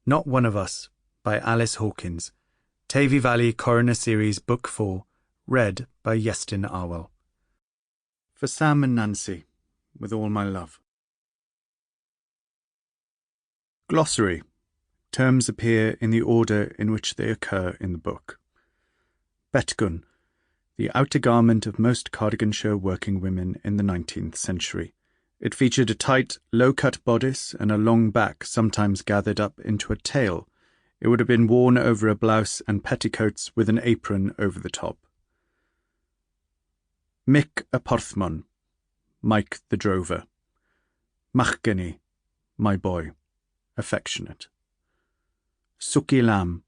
Not One of Us by Alice Hawkins. Teifi Valley Coroner Series Book 4, read by Iestyn Arwel. For Sam and Nancy, with all my love. Glossary. Terms appear in the order in which they occur in the book. Betgun, the outer garment of most Cardiganshire working women in the 19th century. It featured a tight, low-cut bodice and a long back sometimes gathered up into a tail. It would have been worn over a blouse and petticoats with an apron over the top. Mick a Porthmon, Mike the drover. Machgany, my boy, affectionate. Suki lamb,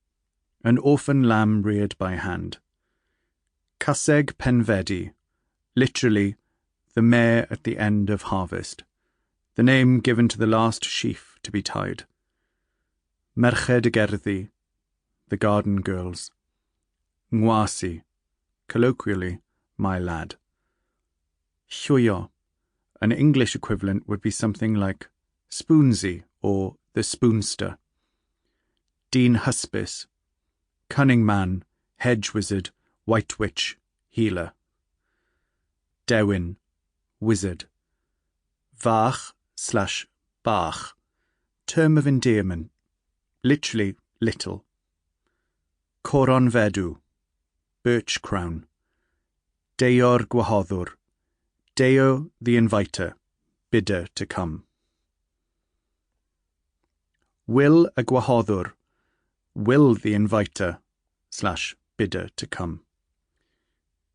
an orphan lamb reared by hand. Caseg penvedi, literally, the mare at the end of harvest, the name given to the last sheaf to be tied. Merched Gerddi, the garden girls. Ngwasi, colloquially, my lad. Llwyo, an English equivalent would be something like spoonsy or the spoonster. Dean Huspis, cunning man, hedge wizard, white witch, healer. Dewin, wizard. Vach/Bach, term of endearment, literally little. Coron Vedu, birch crown. Deor Gwahoddwr, Deo the inviter, bidder to come. Will a Gwahoddwr, will the inviter/bidder to come.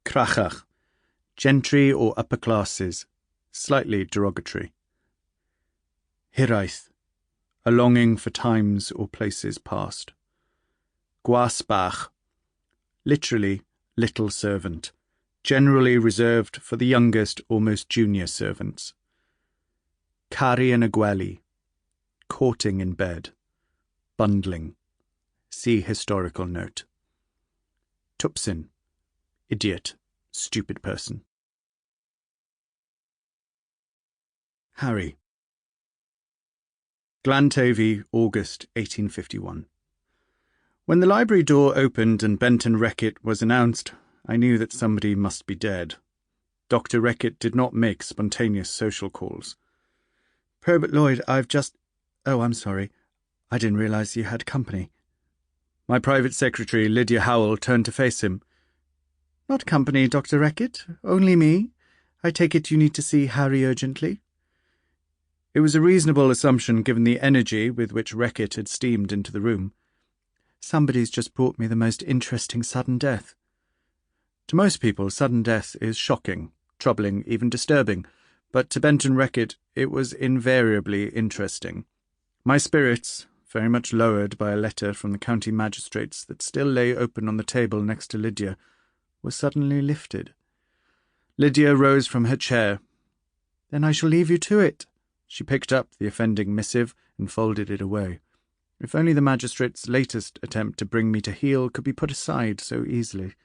Crachach, gentry or upper classes, slightly derogatory. Hiraeth, a longing for times or places past. Gwasbach, literally little servant, generally reserved for the youngest or most junior servants. Cari yn y gwely, courting in bed, bundling. See historical note. Tupsin, idiot, stupid person. Harry. Glanteifi, August 1851. When the library door opened and Benton Reckitt was announced, I knew that somebody must be dead. Dr. Reckitt did not make spontaneous social calls. Probert-Lloyd, I've just... Oh, I'm sorry. I didn't realise you had company. My private secretary, Lydia Howell, turned to face him. Not company, Dr. Reckitt. Only me. I take it you need to see Harry urgently. It was a reasonable assumption given the energy with which Reckitt had steamed into the room. Somebody's just brought me the most interesting sudden death. To most people, sudden death is shocking, troubling, even disturbing, but to Benton Reckitt it was invariably interesting. My spirits, very much lowered by a letter from the county magistrates that still lay open on the table next to Lydia, were suddenly lifted. Lydia rose from her chair. Then I shall leave you to it. She picked up the offending missive and folded it away. If only the magistrate's latest attempt to bring me to heel could be put aside so easily.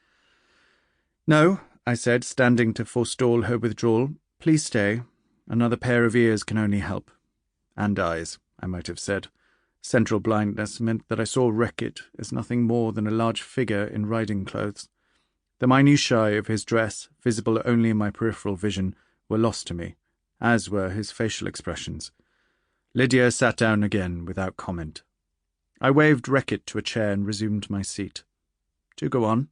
No, I said, standing to forestall her withdrawal. Please stay. Another pair of ears can only help. And eyes, I might have said. Central blindness meant that I saw Reckitt as nothing more than a large figure in riding clothes. The minutiae of his dress, visible only in my peripheral vision, were lost to me, as were his facial expressions. Lydia sat down again without comment. I waved Reckitt to a chair and resumed my seat. Do go on.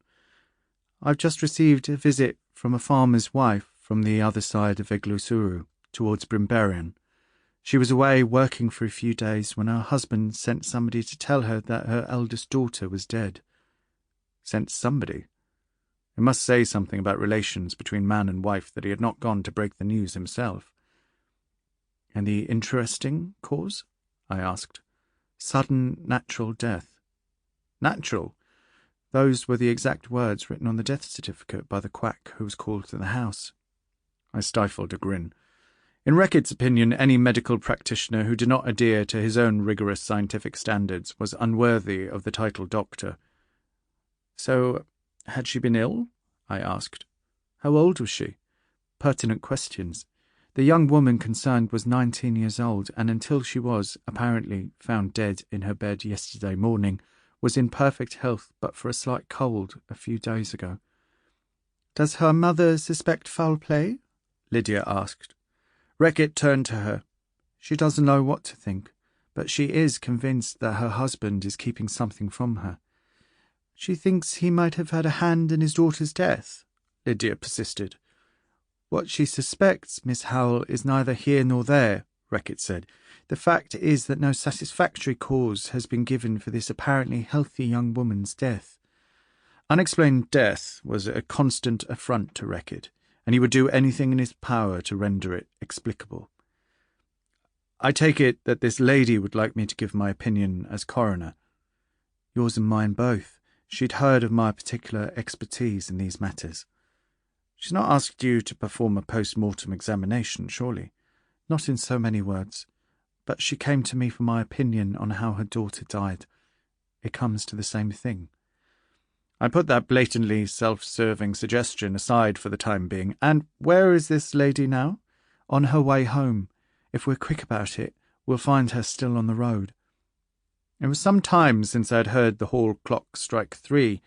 I've just received a visit from a farmer's wife from the other side of Eglusuru, towards Brimberian. She was away working for a few days when her husband sent somebody to tell her that her eldest daughter was dead. Sent somebody? It must say something about relations between man and wife that he had not gone to break the news himself. And the interesting cause? I asked. Sudden natural death. Natural? Those were the exact words written on the death certificate by the quack who was called to the house. I stifled a grin. In Reckitt's opinion, any medical practitioner who did not adhere to his own rigorous scientific standards was unworthy of the title doctor. So, had she been ill? I asked. How old was she? Pertinent questions. The young woman concerned was 19 years old, and until she was, apparently, found dead in her bed yesterday morning, was in perfect health but for a slight cold a few days ago. "Does her mother suspect foul play?" Lydia asked. Reckitt turned to her. "She doesn't know what to think, but she is convinced that her husband is keeping something from her." "She thinks he might have had a hand in his daughter's death," Lydia persisted. "What she suspects, Miss Howell, is neither here nor there," Reckitt said. "The fact is that no satisfactory cause has been given for this apparently healthy young woman's death." Unexplained death was a constant affront to Reckitt, and he would do anything in his power to render it explicable. "I take it that this lady would like me to give my opinion as coroner." "Yours and mine both. She'd heard of my particular expertise in these matters." "She's not asked you to perform a post-mortem examination, surely?" "Not in so many words. But she came to me for my opinion on how her daughter died. It comes to the same thing." I put that blatantly self-serving suggestion aside for the time being. "And where is this lady now?" "On her way home. If we're quick about it, we'll find her still on the road." It was some time since I had heard the hall clock strike 3.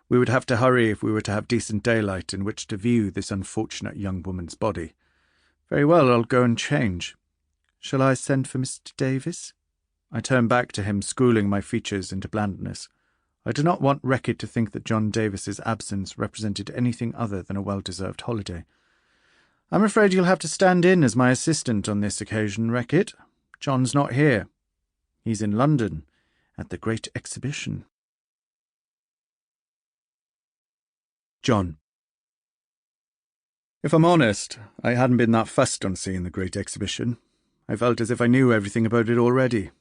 We would have to hurry if we were to have decent daylight in which to view this unfortunate young woman's body. "Very well, I'll go and change." "Shall I send for Mr. Davis?" I turned back to him, schooling my features into blandness. I did not want Reckitt to think that John Davis's absence represented anything other than a well-deserved holiday. "I'm afraid you'll have to stand in as my assistant on this occasion, Reckitt. John's not here. He's in London, at the Great Exhibition." John. If I'm honest, I hadn't been that fussed on seeing the Great Exhibition. I felt as if I knew everything about it already.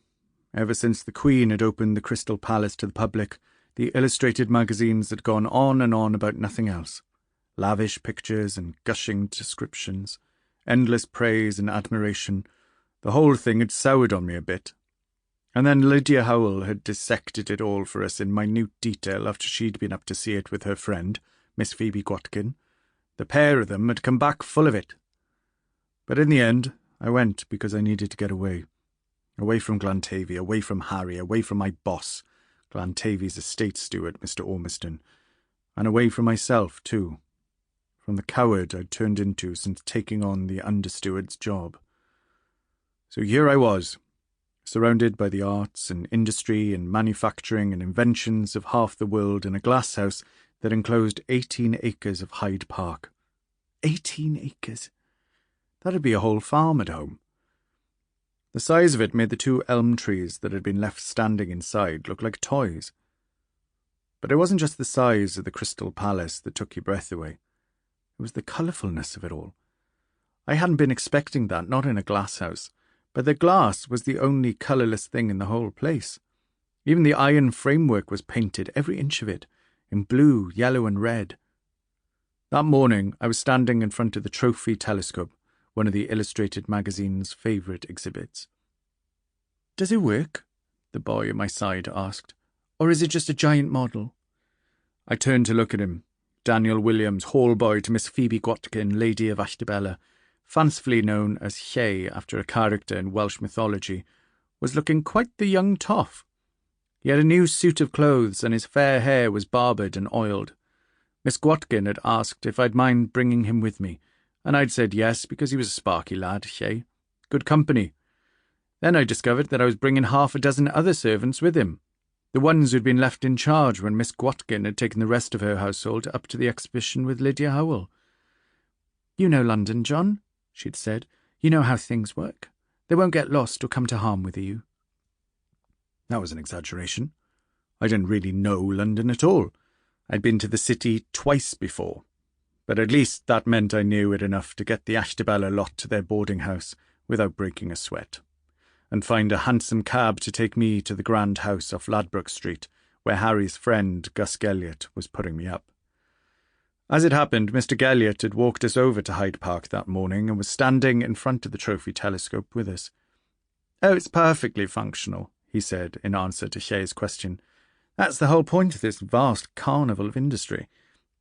Ever since the Queen had opened the Crystal Palace to the public, the illustrated magazines had gone on and on about nothing else. Lavish pictures and gushing descriptions, endless praise and admiration. The whole thing had soured on me a bit. And then Lydia Howell had dissected it all for us in minute detail after she'd been up to see it with her friend, Miss Phoebe Watkin. The pair of them had come back full of it. But in the end, I went because I needed to get away. Away from Glantavy, away from Harry, away from my boss, Glantavy's estate steward, Mr. Ormiston, and away from myself, too, from the coward I'd turned into since taking on the understeward's job. So here I was, surrounded by the arts and industry and manufacturing and inventions of half the world in a glasshouse that enclosed 18 acres of Hyde Park. 18 acres! That'd be a whole farm at home. The size of it made the 2 elm trees that had been left standing inside look like toys. But it wasn't just the size of the Crystal Palace that took your breath away. It was the colourfulness of it all. I hadn't been expecting that, not in a glasshouse, but the glass was the only colourless thing in the whole place. Even the iron framework was painted, every inch of it, in blue, yellow and red. That morning I was standing in front of the trophy telescope, one of the illustrated magazine's favourite exhibits. "Does it work?" the boy at my side asked. "Or is it just a giant model?" I turned to look at him. Daniel Williams, hall boy to Miss Phoebe Watkin, Lady of Ashtabella, fancifully known as Lle after a character in Welsh mythology, was looking quite the young toff. He had a new suit of clothes and his fair hair was barbered and oiled. Miss Watkin had asked if I'd mind bringing him with me, and I'd said yes because he was a sparky lad, Lle. Good company. Then I discovered that I was bringing 6 other servants with him, the ones who'd been left in charge when Miss Watkin had taken the rest of her household up to the exhibition with Lydia Howell. "You know London, John," she'd said. "You know how things work. They won't get lost or come to harm with you." That was an exaggeration. I didn't really know London at all. I'd been to the city twice before, but at least that meant I knew it enough to get the Ashtabella lot to their boarding house without breaking a sweat, and find a hansom cab to take me to the grand house off Ladbroke Street, where Harry's friend Gus Gelliot was putting me up. As it happened, Mr. Gelliot had walked us over to Hyde Park that morning and was standing in front of the trophy telescope with us. "Oh, it's perfectly functional," he said in answer to Lle's question. "That's the whole point of this vast carnival of industry,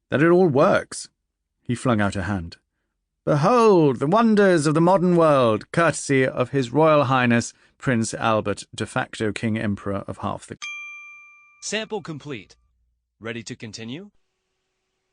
that it all works." He flung out a hand. Behold the wonders of the modern world, courtesy of His Royal Highness Prince Albert, de facto King Emperor of half the... Sample complete. Ready to continue?